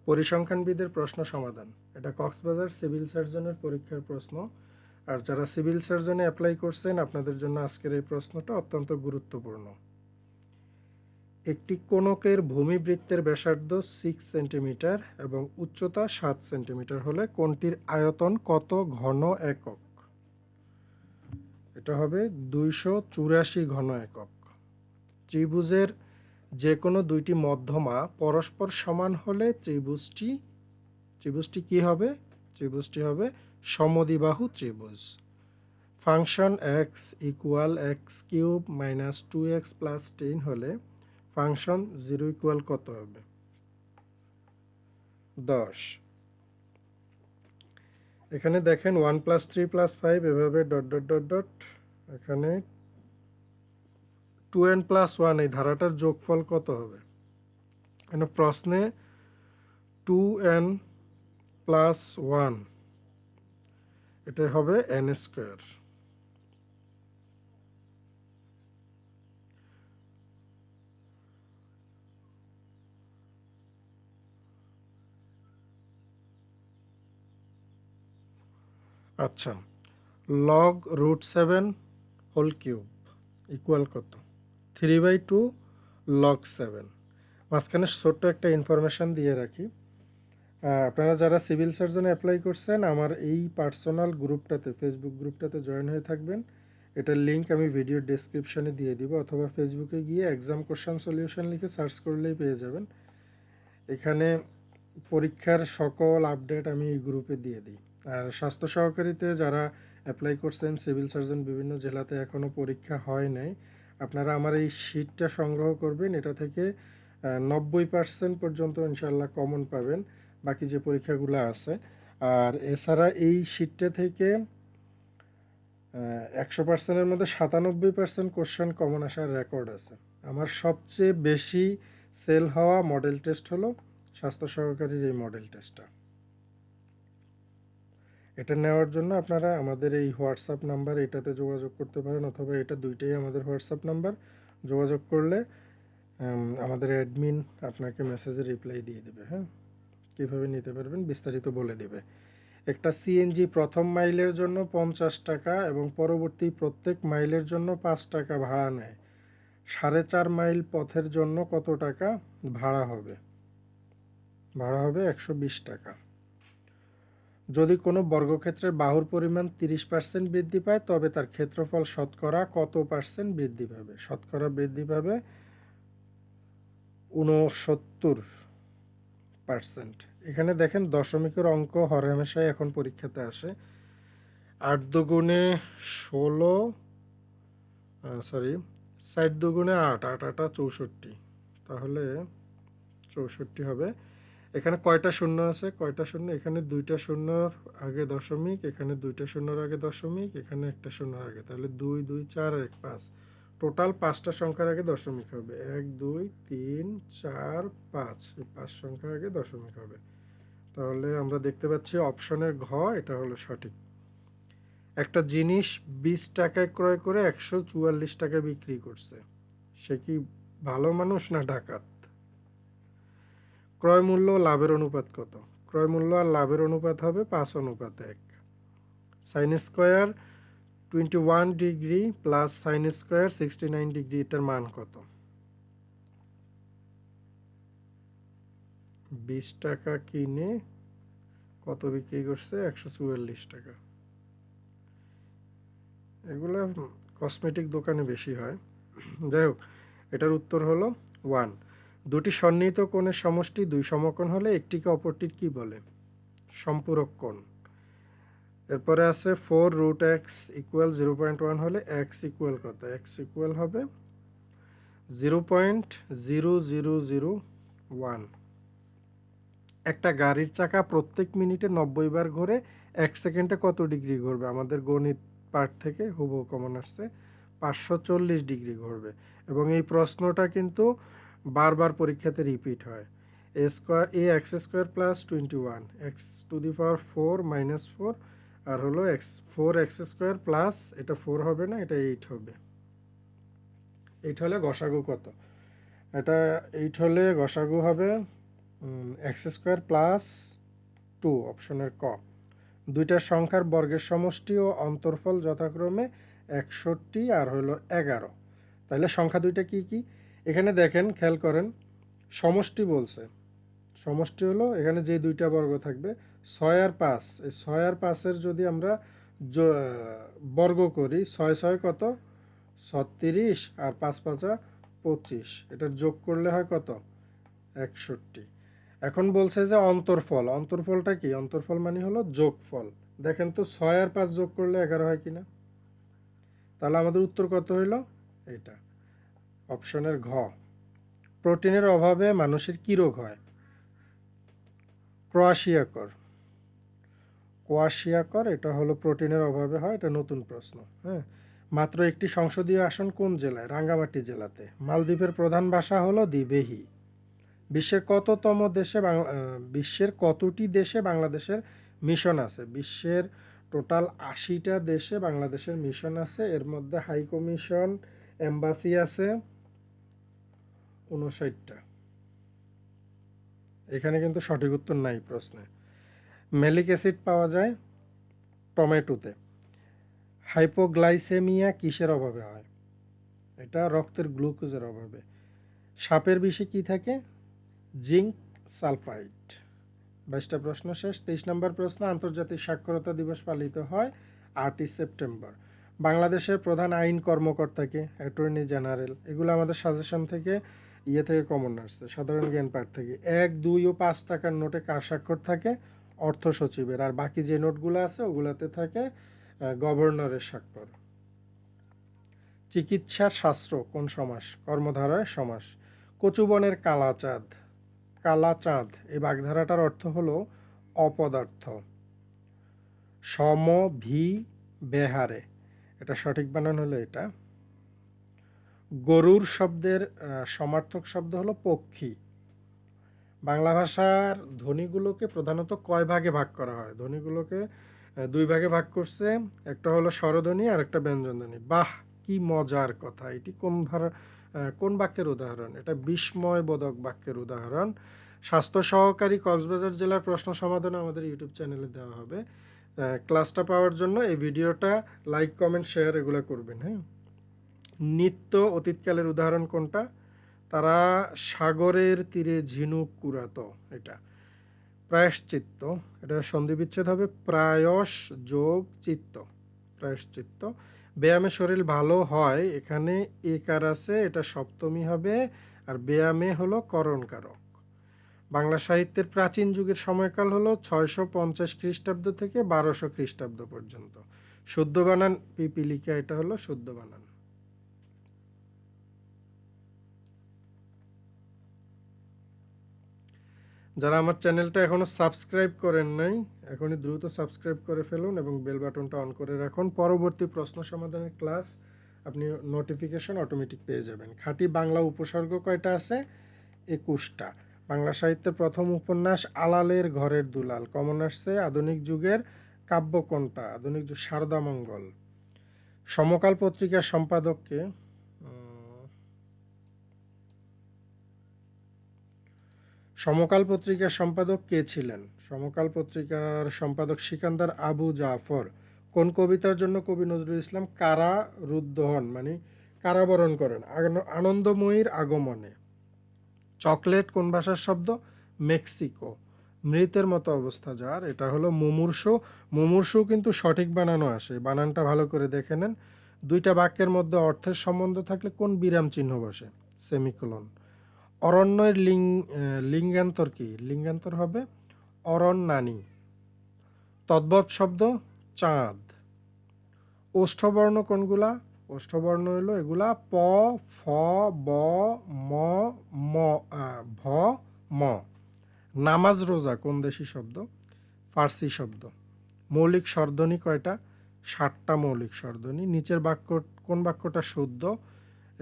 পরিসংখ্যানবিদের প্রশ্ন সমাধান। এটা কক্সবাজার সিভিল সার্জনের পরীক্ষার প্রশ্ন। আর যারা সিভিল সার্জনে অ্যাপ্লাই করছেন আপনাদের জন্য আজকের এই প্রশ্নটা অত্যন্ত গুরুত্বপূর্ণ। একটি কোণকের ভূমিবৃত্তের ব্যাসার্ধ 6 সেন্টিমিটার এবং উচ্চতা 7 সেন্টিমিটার হলে কোণটির আয়তন কত ঘন একক? এটা হবে 284 ঘন একক। ত্রিভুজের যে কোনো দুইটি মধ্যমা পরস্পর সমান হলে ত্রিভুজটি কি হবে? ত্রিভুজটি হবে সমদ্বিবাহু ত্রিভুজ। Function x equal x cube minus 2x plus 10 হলে ফাংশন 0 ইকুয়াল কত হবে? 10। এখানে দেখেন 1 প্লাস 3 প্লাস 5 এভাবে ডট ডট ডট ডট, এখানে 2n প্লাস 1 এই ধারাটার যোগফল কত হবে? এখানে প্রশ্নে 2n প্লাস 1 এটা হবে n স্কোয়ার। আচ্ছা, log root 7 whole cube equal কত? 3/2 লগ 7। মাঝখানে ছোট্ট একটা ইনফরমেশান দিয়ে রাখি, আপনারা যারা সিভিল সার্জনে অ্যাপ্লাই করছেন আমার এই পার্সোনাল গ্রুপটাতে, ফেসবুক গ্রুপটাতে জয়েন হয়ে থাকবেন। এটার লিঙ্ক আমি ভিডিও ডেসক্রিপশনে দিয়ে দিব, অথবা ফেসবুকে গিয়ে এক্সাম কোশ্চেন সলিউশন লিখে সার্চ করলেই পেয়ে যাবেন। এখানে পরীক্ষার সকল আপডেট আমি এই গ্রুপে দিয়ে দিই। আর স্বাস্থ্য সহকারীতে যারা অ্যাপ্লাই করছেন সিভিল সার্জন বিভিন্ন জেলাতে এখনও পরীক্ষা হয় নাই, আপনারা আমার এই শিটটা সংগ্রহ করবেন। এটা থেকে 90% পর্যন্ত ইনশাল্লাহ কমন পাবেন বাকি যে পরীক্ষাগুলো আছে। আর এছাড়া এই শিটটা থেকে 100%-এর মধ্যে 97% কোশ্চেন কমন আসার রেকর্ড আছে। আমার সবচেয়ে বেশি সেল হওয়া মডেল টেস্ট হলো স্বাস্থ্য সহকারীর এই মডেল টেস্টটা। এটা নেওয়ার জন্য আপনারা আমাদের এই হোয়াটসঅ্যাপ নাম্বার এটাতে যোগাযোগ করতে পারেন, অথবা এটা দুইটাই আমাদের হোয়াটসঅ্যাপ নাম্বার। যোগাযোগ করলে আমাদের অ্যাডমিন আপনাকে মেসেজে রিপ্লাই দিয়ে দেবে। হ্যাঁ, কীভাবে নিতে পারবেন বিস্তারিত বলে দেবে। একটা সিএনজি প্রথম মাইলের জন্য 50 টাকা এবং পরবর্তী প্রত্যেক মাইলের জন্য 5 টাকা ভাড়া নেয়। 4.5 মাইল পথের জন্য কত টাকা ভাড়া হবে? ভাড়া হবে 120 টাকা। যদি কোনো বর্গক্ষেত্রের বাহুর পরিমাণ 30% বৃদ্ধি পায় তবে তার ক্ষেত্রফল শতকরা কত পার্সেন্ট বৃদ্ধি পাবে? শতকরা বৃদ্ধি পাবে 69%। এখানে দেখেন দশমিকের অঙ্ক হরহামেশাই এখন পরীক্ষাতে আসে। 8 দুগুণে 16, 60 দুগুণে 8, 8 8 64, তাহলে 64 হবে। এখানে কয়টা শূন্য আছে? কয়টা শূন্য? এখানে 2টা শূন্যর আগে দশমিক, এখানে 2টা শূন্যর আগে দশমিক, এখানে একটা শূন্যর আগে, তাহলে 2 2 4 আর 1 5, টোটাল 5টা সংখ্যার আগে দশমিক হবে। 1 2 3 4 5, এই 5 সংখ্যার আগে দশমিক হবে। তাহলে আমরা দেখতে পাচ্ছি অপশনের ঘ এটা হলো সঠিক। একটা জিনিস 20 টাকায় ক্রয় করে 144 টাকা বিক্রি করছে, সে কি ভালো মানুষ না ডাকাত? ক্রয় মূল্য লাভের অনুপাত কত? ক্রয় মূল্য আর লাভের অনুপাত হবে 5:1। Sine square 21 degree plus sine square 69 degree, এটার মান কত? 20 টাকা কিনে কত বিক্রি করছে? 144 টাকা। এগুলো কসমেটিক দোকানে বেশি হয়। যাই হোক, এটার উত্তর হলো 1। দুটি সন্নিহিত কোণের সমষ্টি 2 সমকোণ হলে একটিকে অপরটির কি বলে? সম্পূরক কোণ। এরপরে আছে 4 রুট এক্স ইকুয়াল 0.1 হলে এক্স ইকুয়াল কত? এক্স ইকুয়াল হবে 0.0001। একটা গাড়ির চাকা প্রত্যেক মিনিটে 90 বার ঘুরে 1 সেকেন্ডে কত ডিগ্রি ঘুরবে? আমাদের গণিত পাঠ থেকে হুবহু কমন আসছে, 540 ডিগ্রি ঘুরবে। এবং এই প্রশ্নটা কিন্তু বারবার পরীক্ষাতে রিপিট হয়। X square plus 21 x to the power 4 minus 4, আর হলো ফোর এক্স স্কোয়ার প্লাস, এটা 4 হবে না, এটা 8 হবে। 8 হলে গসাগু কত? এটা 8 হলে গসাগু হবে এক্স স্কোয়ার প্লাস 2 অপশনের ক। দুইটা সংখ্যার বর্গের সমষ্টি ও অন্তর্ফল যথাক্রমে 61 আর হলো 11। তাহলে সংখ্যা দুইটা কি কি এখানে দেখেন, খেয়াল করেন। সমষ্টি বলছে, সমষ্টি হলো এখানে যে দুইটা বর্গ থাকবে 6 আর 5, এই 6 আর 5-এর যদি আমরা বর্গ করি, 6 6 কত 36 আর 5 5 25, এটার যোগ করলে হয় কত 61। এখন বলছে যে অন্তর্ফল, অন্তর্ফলটা কি? অন্তর্ফল মানে হলো যোগফল। দেখেন তো 6 আর 5 যোগ করলে 11 হয় কিনা। তাহলে আমাদের উত্তর কত হইল? এটা অপশনের ঘ। প্রোটিনের অভাবে মানুষের কি রোগ হয়? ক্রোয়াশিয়াকর। কোয়াশিয়াকর, এটা হলো প্রোটিনের অভাবে হয়। এটা নতুন প্রশ্ন। হ্যাঁ, মাত্র একটি সংসদীয় আসন কোন জেলায়? রাঙ্গামাটি জেলাতে। মালদ্বীপের প্রধান ভাষা হলো দিবেহি। বিশ্বের কতটি দেশে বাংলাদেশের মিশন আছে? বিশ্বের টোটাল 80টা দেশে বাংলাদেশের মিশন আছে। এর মধ্যে হাই কমিশন, এম্বাসি আছে 59টা। এখানে কিন্তু সঠিক উত্তর নাই প্রশ্নে। ম্যালিক অ্যাসিড পাওয়া যায় টমেটোতে। হাইপোগ্লাইসেমিয়া কিসের অভাবে হয়? এটা রক্তের গ্লুকোজের অভাবে। সাপের বিষে কি থাকে? Zinc sulphide. 22টা প্রশ্ন শেষ। 23 নম্বর প্রশ্ন, আন্তর্জাতিক সাক্ষরতা দিবস পালিত হয় 8ই সেপ্টেম্বর। বাংলাদেশের প্রধান আইন কর্মকর্তাকে? Attorney general. এগুলো আমাদের সাজেশন থেকে থেকে কমন আসছে, সাধারণ জ্ঞান পাঠ থেকে। 1, 2 ও 5 টাকার নোটে কার স্বাক্ষর থাকে? অর্থ সচিবের। আর বাকি যে নোটগুলো আছে ওগুলাতে থাকে গভর্নরের স্বাক্ষর। চিকিৎসার শাস্ত্র কোন সমাস? কর্মধারয় সমাস। কচুবনের কালাচাঁদ, কালাচাঁদ এই বাগধারাটার অর্থ হলো অপদার্থ। সম ভি বেহারে, এটা সঠিক বানান হলো এটা। গরুর শব্দের সমার্থক শব্দ হলো পক্ষী। বাংলা ভাষার ধ্বনিগুলোকে প্রধানত কয় ভাগে ভাগ করা হয়? ধ্বনিগুলোকে 2 ভাগে ভাগ করছে। একটা হলো স্বরধ্বনি আর একটা ব্যঞ্জনধ্বনি। বাহ, কি মজার কথা! এটি কোন বাক্যের উদাহরণ? এটা বিস্ময়বোধক বাক্যের উদাহরণ। স্বাস্থ্য সহকারী কক্সবাজার জেলার প্রশ্ন সমাধান আমাদের ইউটিউব চ্যানেলে দেওয়া হবে। ক্লাসটা পাওয়ার জন্য এই ভিডিওটা লাইক, কমেন্ট, শেয়ার এগুলো করবেন। হ্যাঁ, নিত্য অতীতকালের উদাহরণ কোনটা? তারা সাগরের তীরে ঝিনুক কুড়াতো। এটা প্রায়শ্চিত্ত, এটা সন্ধি বিচ্ছেদ হবে প্রায়শ যোগ চিত্ত, প্রায়শ্চিত্ত। ব্যায়ামে শরীর ভালো হয়, এখানে একার আছে, এটা সপ্তমী হবে। আর ব্যায়ামে হলো করণকারক। বাংলা সাহিত্যের প্রাচীন যুগের সময়কাল হলো 650 খ্রিস্টাব্দ থেকে 1200 খ্রিস্টাব্দ পর্যন্ত। শুদ্ধ বানান পিপিলিকা, এটা হলো শুদ্ধ বানান। যারা আমার চ্যানেলটা এখনও সাবস্ক্রাইব করেন নাই, এখনই দ্রুত সাবস্ক্রাইব করে ফেলুন এবং বেল বাটনটা অন করে রাখুন। পরবর্তী প্রশ্ন সমাধানের ক্লাস আপনি নোটিফিকেশন অটোমেটিক পেয়ে যাবেন। খাঁটি বাংলা উপসর্গ কয়টা আছে? 21টা। বাংলা সাহিত্যের প্রথম উপন্যাস আলালের ঘরের দুলাল কমন আসছে। আধুনিক যুগের কাব্য কোনটা? আধুনিক যুগ শারদামঙ্গল। সমকাল পত্রিকার সম্পাদককে? সমকাল পত্রিকার সম্পাদক কে ছিলেন? সমকাল পত্রিকার সম্পাদক সিকান্দার আবু জাফর। কোন কবিতার জন্য কবি নজরুল ইসলাম কারারুদ্ধ হন, মানে কারাবরণ করেন? আনন্দময়ীর আগমনে। চকলেট কোন ভাষার শব্দ? মেক্সিকো। মৃতের মতো অবস্থা যার, এটা হলো মুমূর্ষু। মুমূর্ষু কিন্তু সঠিক বানানো আসে, বানানটা ভালো করে দেখে নেন। দুইটা বাক্যের মধ্যে অর্থের সম্বন্ধ থাকলে কোন বিরাম চিহ্ন বসে? সেমিকোলন। অরণ্যের লিঙ্গান্তর কি? লিঙ্গান্তর হবে অরণ্যানী। তদ্ভব শব্দ চাঁদ। ওষ্ঠবর্ণ কোনগুলা? ওষ্ঠবর্ণ হলো এগুলা প, ফ, ব, ম, ম, ভ, ম। নামাজ রোজা কোন দেশি শব্দ? ফার্সি শব্দ। মৌলিক স্বরধ্বনি কয়টা? 7টা মৌলিক স্বরধ্বনি। নিচের কোন বাক্যটা শুদ্ধ?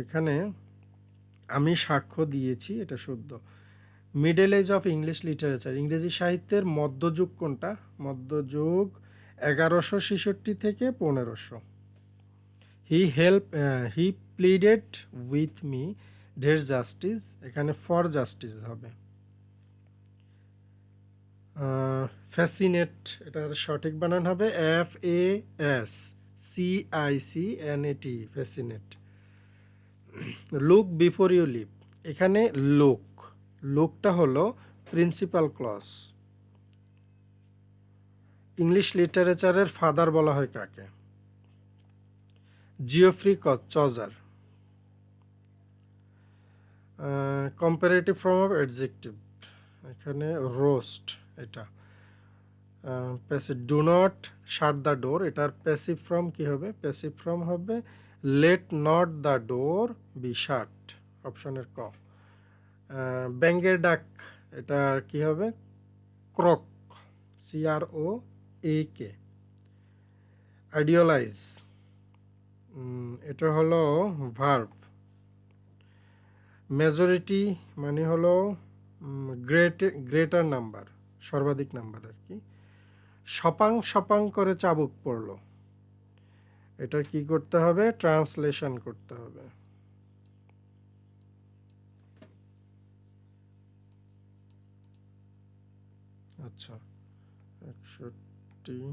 এখানে আমি সাক্ষ্য দিয়েছি, এটা শুদ্ধ। Middle age of English literature, ইংরেজি সাহিত্যের মধ্যযুগ কোনটা? মধ্যযুগ 1166 থেকে 1500। হি প্লিডেড উইথ মি, ঢের জাস্টিস, এখানে ফর জাস্টিস হবে। ফ্যাসিনেট, এটার সঠিক বানান হবে FASCICNAT, fascinate. Look before you leave, এখানে লুকটা হলো প্রিন্সিপাল ক্লজ। ইংলিশ লিটারেচারের ফাদার বলা হয় কাকে? Geoffrey Chaucer. Comparative form of adjective, এখানে রোস্ট, এটা do not shut the door, এটার প্যাসিভ ফর্ম কি হবে? প্যাসিভ ফর্ম হবে let not the door be শাট, অপশনের ক। ব্যাঙ্গের ডাক, এটা কি হবে? Croak, CROAK। আইডিয়ালাইজ, এটা হলো ভার্ব। মেজরিটি মানে হলো গ্রেটার নাম্বার, সর্বাধিক নাম্বার আর কি। সপাং সপাং করে চাবুক পড়লো, এটা কি করতে হবে? ট্রান্সলেশন করতে হবে। আচ্ছা, 61।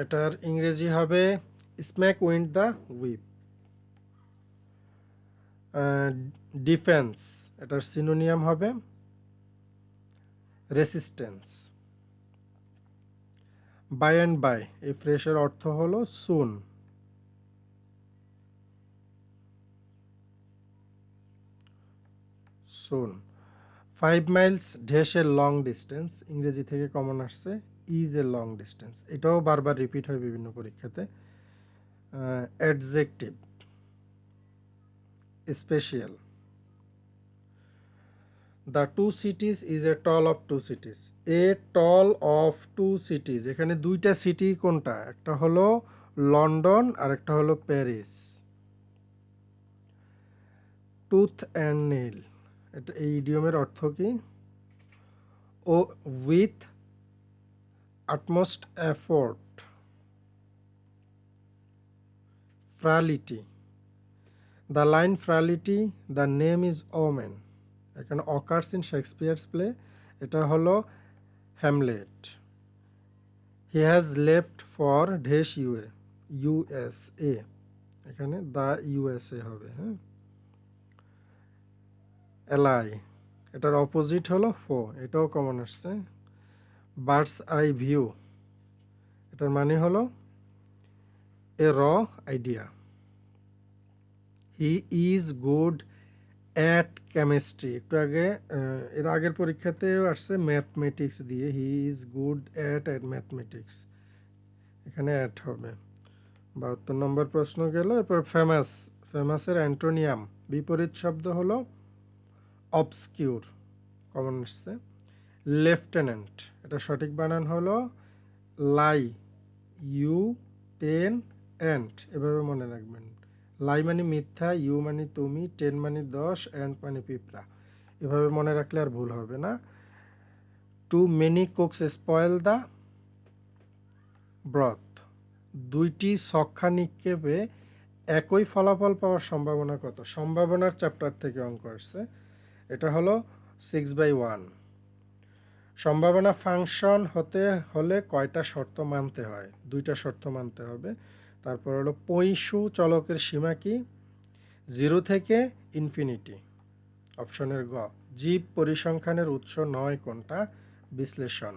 এটার ইংরেজি হবে smack wind the whip. Defence, এটার সিনোনিয়াম হবে রেসিস্টেন্স। বাই অ্যান্ড বাই, এই ফ্রেশের অর্থ হলো সুন। সুন। 5 Miles dash a long distance, ইংরেজি থেকে কমন আসছে ইজ এ লং ডিস্টেন্স, এটাও বারবার রিপিট হয় বিভিন্ন পরীক্ষাতে। Adjective, special. The two cities is a tale of two cities, a tale of two cities, এখানে দুইটা সিটি কোনটা? একটা হলো লন্ডন আর একটা হলো প্যারিস। টুথ অ্যান্ড নেল, এটা এই ইডিয়মের অর্থ কি? ও with utmost effort. Frailty, the line frailty, the name is omen, এখানে occurs in Shakespeare's play, এটা হলো Hamlet. he has left for dash USA, এখানে দ্য USA হবে। হ্যাঁ, এলাই, এটার অপোজিট হলো ফো, এটাও কমন আসছে। বার্ডস আই ভিউ, এটার মানে হলো এ র idea. He is good at chemistry, একটু আগে এর আগের পরীক্ষাতেও আসছে ম্যাথমেটিক্স দিয়ে, he is good at mathematics, এখানে অ্যাট হবে। 72 নম্বর প্রশ্ন গেল। এরপর ফেমাস, ফেমাসের অ্যান্টোনিয়াম, বিপরীত শব্দ হলো অবস্কিউর, কমন আসছে। লেফটেন্যান্ট, এটা সঠিক বানান হলো লাই, U10 এভাবে মনে রাখবেন। লাই মানে মিথ্যা, ইউ মানে তুমি, 10 মানে 10, অ্যান্ড মানে পিঁপড়া, এভাবে মনে রাখলে আর ভুল হবে না। Too many cooks spoil the broth, দুইটি ছক্কা নিক্ষেপে একই ফলাফল পাওয়ার সম্ভাবনা কত? সম্ভাবনার চ্যাপ্টার থেকে অঙ্ক আসছে, এটা হলো 6/1। সম্ভাবনা ফাংশন হতে হলে কয়টা শর্ত মানতে হয়? দুইটা শর্ত মানতে হবে। তারপর হলো পইশু চলকের সীমা কি? 0 থেকে ইনফিনিটি, অপশনের গ। জীব পরিসংখ্যানের উৎস নয় কোনটা? বিশ্লেষণ।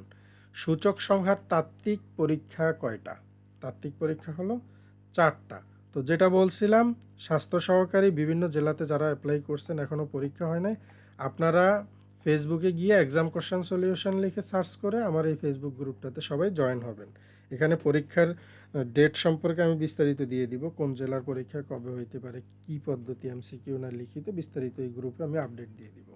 সূচক সংখ্যার তাত্ত্বিক পরীক্ষা কয়টা? তাত্ত্বিক পরীক্ষা হলো 4টা। তো যেটা বলছিলাম, স্বাস্থ্য সহকারী বিভিন্ন জেলাতে যারা অ্যাপ্লাই করছেন এখনও পরীক্ষা হয় নাই, আপনারা ফেসবুকে গিয়ে এক্সাম কোশ্চেন সলিউশন লিখে সার্চ করে আমার এই ফেসবুক গ্রুপটাতে সবাই জয়েন হবেন। এখানে পরীক্ষার ডেট সম্পর্কে আমি বিস্তারিত দিয়ে দিব, কোন জেলার পরীক্ষা কবে হইতে পারে, কি পদ্ধতি, MCQ না লিখিত, বিস্তারিত এই গ্রুপে আমি আপডেট দিয়ে দিব।